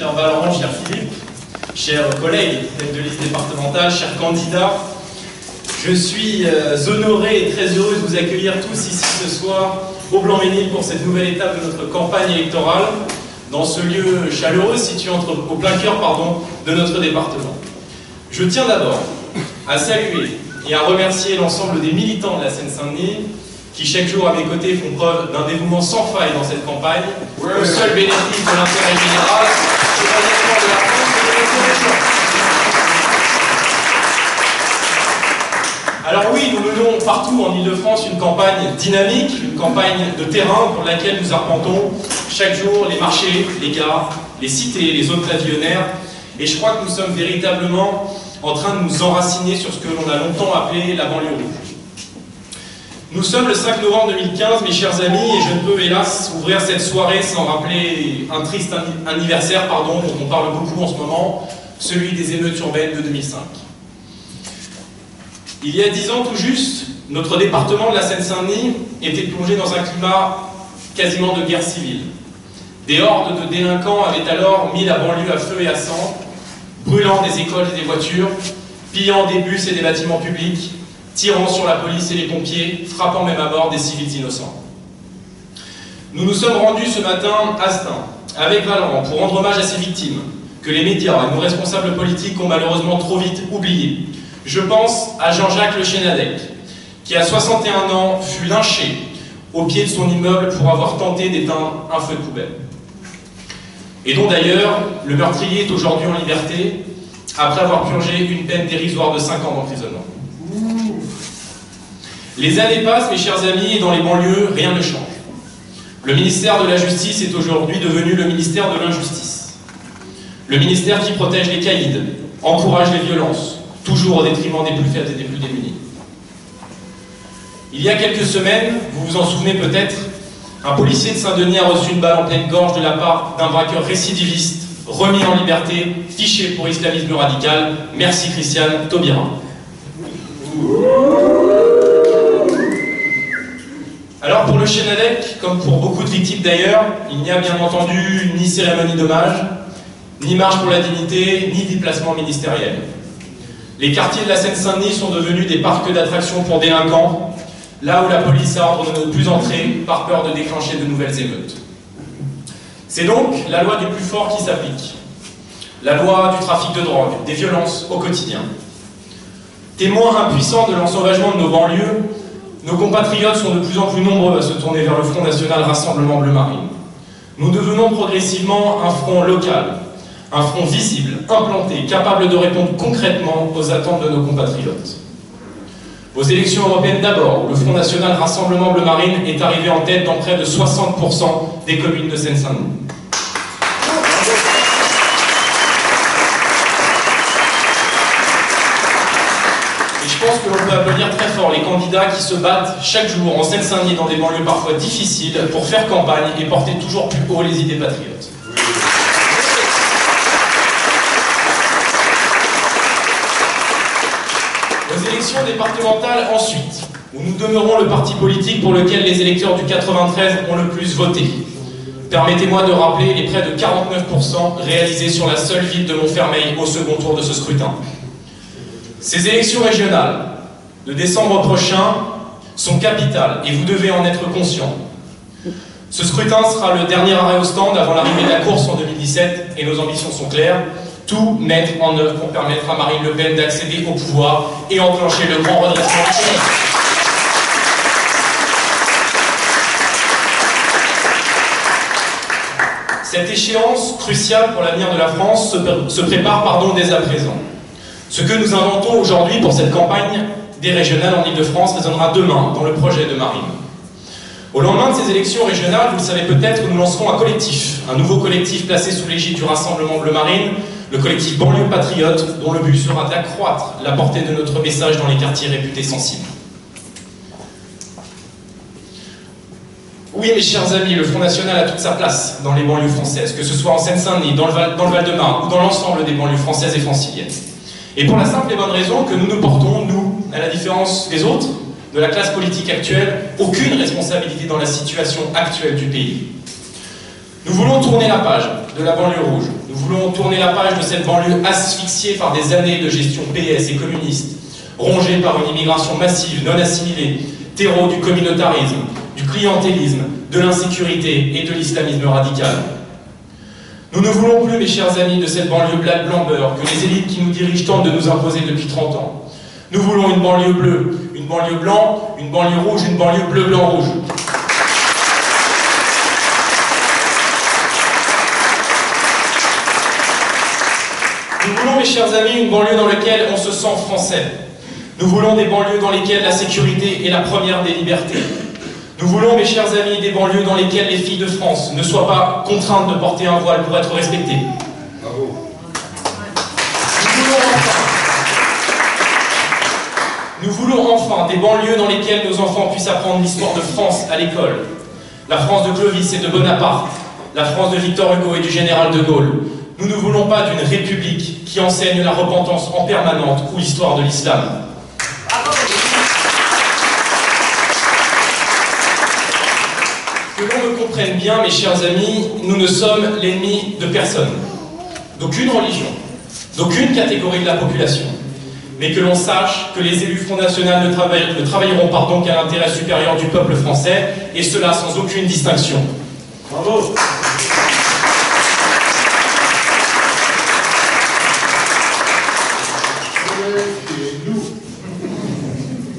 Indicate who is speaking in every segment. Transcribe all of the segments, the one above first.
Speaker 1: cher Valorant, cher Philippe, chers collègues, tête de liste départementale, chers candidats. Je suis honoré et très heureux de vous accueillir tous ici ce soir au Blanc-Ménil pour cette nouvelle étape de notre campagne électorale, dans ce lieu chaleureux situé au plein cœur de notre département. Je tiens d'abord à saluer et à remercier l'ensemble des militants de la Seine-Saint-Denis qui chaque jour à mes côtés font preuve d'un dévouement sans faille dans cette campagne, au seul bénéfice de l'intérêt général, de l'engagement de la France et de l'intérêt. Alors oui, nous menons partout en Ile-de-France une campagne dynamique, une campagne de terrain pour laquelle nous arpentons chaque jour les marchés, les gares, les cités, les zones pavillonnaires, et je crois que nous sommes véritablement en train de nous enraciner sur ce que l'on a longtemps appelé la banlieue rouge. Nous sommes le 5 novembre 2015, mes chers amis, et je ne peux hélas ouvrir cette soirée sans rappeler un triste anniversaire dont on parle beaucoup en ce moment, celui des émeutes urbaines de 2005. Il y a 10 ans tout juste, notre département de la Seine-Saint-Denis était plongé dans un climat quasiment de guerre civile. Des hordes de délinquants avaient alors mis la banlieue à feu et à sang, brûlant des écoles et des voitures, pillant des bus et des bâtiments publics, tirant sur la police et les pompiers, frappant même à mort des civils innocents. Nous nous sommes rendus ce matin à Stains, avec Valorant, pour rendre hommage à ces victimes, que les médias et nos responsables politiques ont malheureusement trop vite oubliées. Je pense à Jean-Jacques Le Chénadec, qui à 61 ans fut lynché au pied de son immeuble pour avoir tenté d'éteindre un feu de poubelle. Et dont d'ailleurs le meurtrier est aujourd'hui en liberté, après avoir purgé une peine dérisoire de 5 ans d'emprisonnement. Les années passent, mes chers amis, et dans les banlieues, rien ne change. Le ministère de la Justice est aujourd'hui devenu le ministère de l'Injustice. Le ministère qui protège les caïds, encourage les violences, toujours au détriment des plus faibles et des plus démunis. Il y a quelques semaines, vous vous en souvenez peut-être, un policier de Saint-Denis a reçu une balle en pleine gorge de la part d'un braqueur récidiviste, remis en liberté, fiché pour islamisme radical. Merci Christiane Taubira. Alors pour le Chénadec, comme pour beaucoup de victimes d'ailleurs, il n'y a bien entendu ni cérémonie d'hommage, ni marche pour la dignité, ni déplacement ministériel. Les quartiers de la Seine-Saint-Denis sont devenus des parcs d'attractions pour délinquants, là où la police a ordre de ne plus entrer par peur de déclencher de nouvelles émeutes. C'est donc la loi du plus fort qui s'applique. La loi du trafic de drogue, des violences au quotidien. Témoins impuissants de l'ensauvagement de nos banlieues, nos compatriotes sont de plus en plus nombreux à se tourner vers le Front National Rassemblement Bleu Marine. Nous devenons progressivement un front local, un front visible, implanté, capable de répondre concrètement aux attentes de nos compatriotes. Aux élections européennes d'abord, où le Front National Rassemblement Bleu Marine est arrivé en tête dans près de 60% des communes de Seine-Saint-Denis. Et je pense que l'on peut applaudir très fort les candidats qui se battent chaque jour en Seine-Saint-Denis dans des banlieues parfois difficiles pour faire campagne et porter toujours plus haut les idées patriotes. Aux élections départementales ensuite, où nous demeurons le parti politique pour lequel les électeurs du 93 ont le plus voté. Permettez-moi de rappeler les près de 49% réalisés sur la seule ville de Montfermeil au second tour de ce scrutin. Ces élections régionales de décembre prochain sont capitales et vous devez en être conscients. Ce scrutin sera le dernier arrêt au stand avant l'arrivée de la course en 2017 et nos ambitions sont claires. Tout mettre en œuvre pour permettre à Marine Le Pen d'accéder au pouvoir et enclencher le grand redressement du pays. Cette échéance cruciale pour l'avenir de la France se prépare dès à présent. Ce que nous inventons aujourd'hui pour cette campagne des régionales en Ile-de-France résonnera demain dans le projet de Marine. Au lendemain de ces élections régionales, vous le savez peut-être, nous lancerons un nouveau collectif placé sous l'égide du Rassemblement Bleu Marine, le collectif Banlieue Patriote, dont le but sera d'accroître la portée de notre message dans les quartiers réputés sensibles. Oui, mes chers amis, le Front National a toute sa place dans les banlieues françaises, que ce soit en Seine-Saint-Denis, dans le Val-de-Marne ou dans l'ensemble des banlieues françaises et franciliennes. Et pour la simple et bonne raison que nous nous portons, nous, à la différence des autres, de la classe politique actuelle, aucune responsabilité dans la situation actuelle du pays. Nous voulons tourner la page de la banlieue rouge. Nous voulons tourner la page de cette banlieue asphyxiée par des années de gestion PS et communiste, rongée par une immigration massive, non assimilée, terreau du communautarisme, du clientélisme, de l'insécurité et de l'islamisme radical. Nous ne voulons plus, mes chers amis, de cette banlieue black blamber que les élites qui nous dirigent tentent de nous imposer depuis 30 ans. Nous voulons une banlieue bleue, une banlieue blanc, une banlieue rouge, une banlieue bleu-blanc-rouge. Nous voulons, mes chers amis, une banlieue dans laquelle on se sent français. Nous voulons des banlieues dans lesquelles la sécurité est la première des libertés. Nous voulons, mes chers amis, des banlieues dans lesquelles les filles de France ne soient pas contraintes de porter un voile pour être respectées. Bravo. Nous voulons enfin des banlieues dans lesquelles nos enfants puissent apprendre l'histoire de France à l'école. La France de Clovis et de Bonaparte, la France de Victor Hugo et du général de Gaulle. Nous ne voulons pas d'une république qui enseigne la repentance en permanente ou l'histoire de l'islam. Que l'on me comprenne bien, mes chers amis, nous ne sommes l'ennemi de personne, d'aucune religion, d'aucune catégorie de la population. Mais que l'on sache que les élus Front National ne travailleront qu'à l'intérêt supérieur du peuple français, et cela sans aucune distinction. Bravo.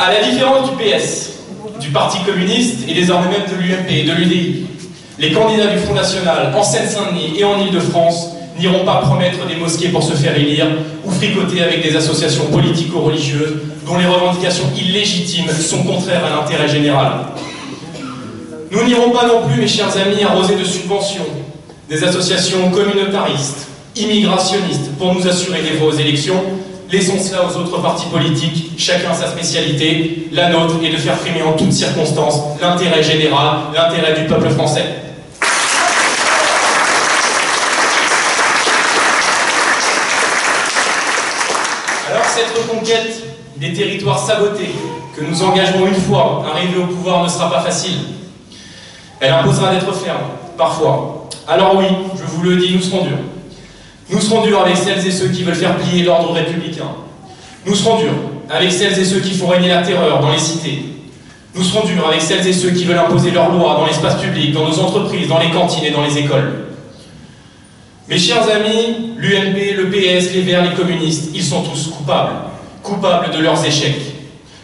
Speaker 1: À la différence du PS, du Parti communiste et désormais même de l'UMP et de l'UDI, les candidats du Front National en Seine-Saint-Denis et en Île-de-France n'iront pas promettre des mosquées pour se faire élire ou fricoter avec des associations politico-religieuses dont les revendications illégitimes sont contraires à l'intérêt général. Nous n'irons pas non plus, mes chers amis, arroser de subventions des associations communautaristes, immigrationnistes pour nous assurer des voix aux élections. Laissons cela aux autres partis politiques, chacun sa spécialité. La nôtre est de faire primer en toutes circonstances l'intérêt général, l'intérêt du peuple français. Alors cette reconquête des territoires sabotés que nous engagerons une fois arrivés au pouvoir ne sera pas facile. Elle imposera d'être ferme, parfois. Alors oui, je vous le dis, nous serons durs. Nous serons durs avec celles et ceux qui veulent faire plier l'ordre républicain. Nous serons durs avec celles et ceux qui font régner la terreur dans les cités. Nous serons durs avec celles et ceux qui veulent imposer leurs lois dans l'espace public, dans nos entreprises, dans les cantines et dans les écoles. Mes chers amis, l'UMP, le PS, les Verts, les communistes, ils sont tous coupables. Coupables de leurs échecs.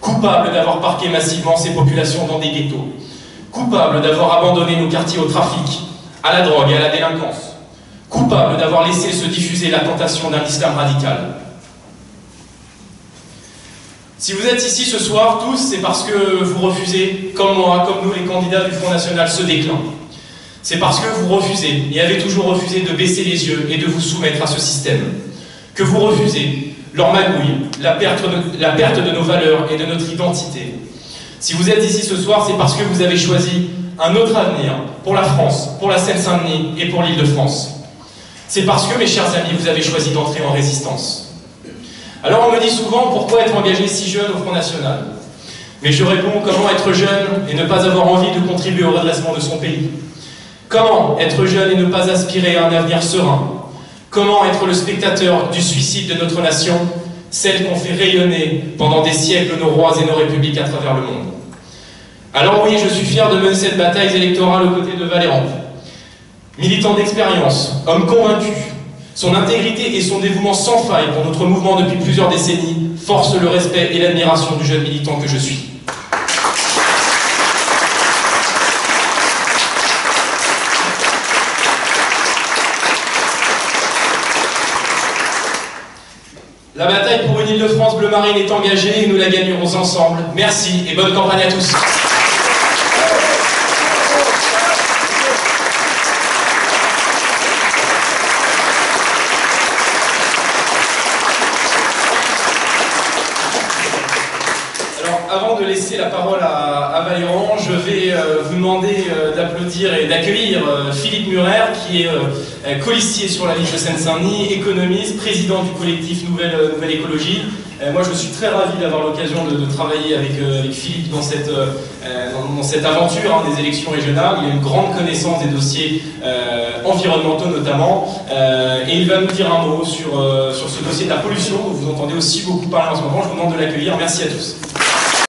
Speaker 1: Coupables d'avoir parqué massivement ces populations dans des ghettos. Coupables d'avoir abandonné nos quartiers au trafic, à la drogue et à la délinquance. Coupables d'avoir laissé se diffuser la tentation d'un islam radical. Si vous êtes ici ce soir, tous, c'est parce que vous refusez, comme moi, comme nous les candidats du Front National, ce déclin. C'est parce que vous refusez, et avez toujours refusé, de baisser les yeux et de vous soumettre à ce système. Que vous refusez leur magouille, la perte de nos valeurs et de notre identité. Si vous êtes ici ce soir, c'est parce que vous avez choisi un autre avenir pour la France, pour la Seine-Saint-Denis et pour l'Île-de-France. C'est parce que, mes chers amis, vous avez choisi d'entrer en résistance. Alors on me dit souvent, pourquoi être engagé si jeune au Front National? Mais je réponds, comment être jeune et ne pas avoir envie de contribuer au redressement de son pays? Comment être jeune et ne pas aspirer à un avenir serein? Comment être le spectateur du suicide de notre nation, celle qu'on fait rayonner pendant des siècles nos rois et nos républiques à travers le monde? Alors oui, je suis fier de mener cette bataille électorale aux côtés de Valéran. Militant d'expérience, homme convaincu, son intégrité et son dévouement sans faille pour notre mouvement depuis plusieurs décennies forcent le respect et l'admiration du jeune militant que je suis. La bataille pour une Île-de-France bleu marine est engagée et nous la gagnerons ensemble. Merci et bonne campagne à tous. Avant de laisser la parole à Valéran, je vais vous demander d'applaudir et d'accueillir Philippe Murer, qui est colistier sur la liste de Seine-Saint-Denis, économiste, président du collectif Nouvelle Écologie, Moi, je suis très ravi d'avoir l'occasion de travailler avec Philippe dans cette aventure hein, des élections régionales. Il a une grande connaissance des dossiers environnementaux notamment, et il va nous dire un mot sur ce dossier de la pollution dont vous entendez aussi beaucoup parler en ce moment. Je vous demande de l'accueillir. Merci à tous.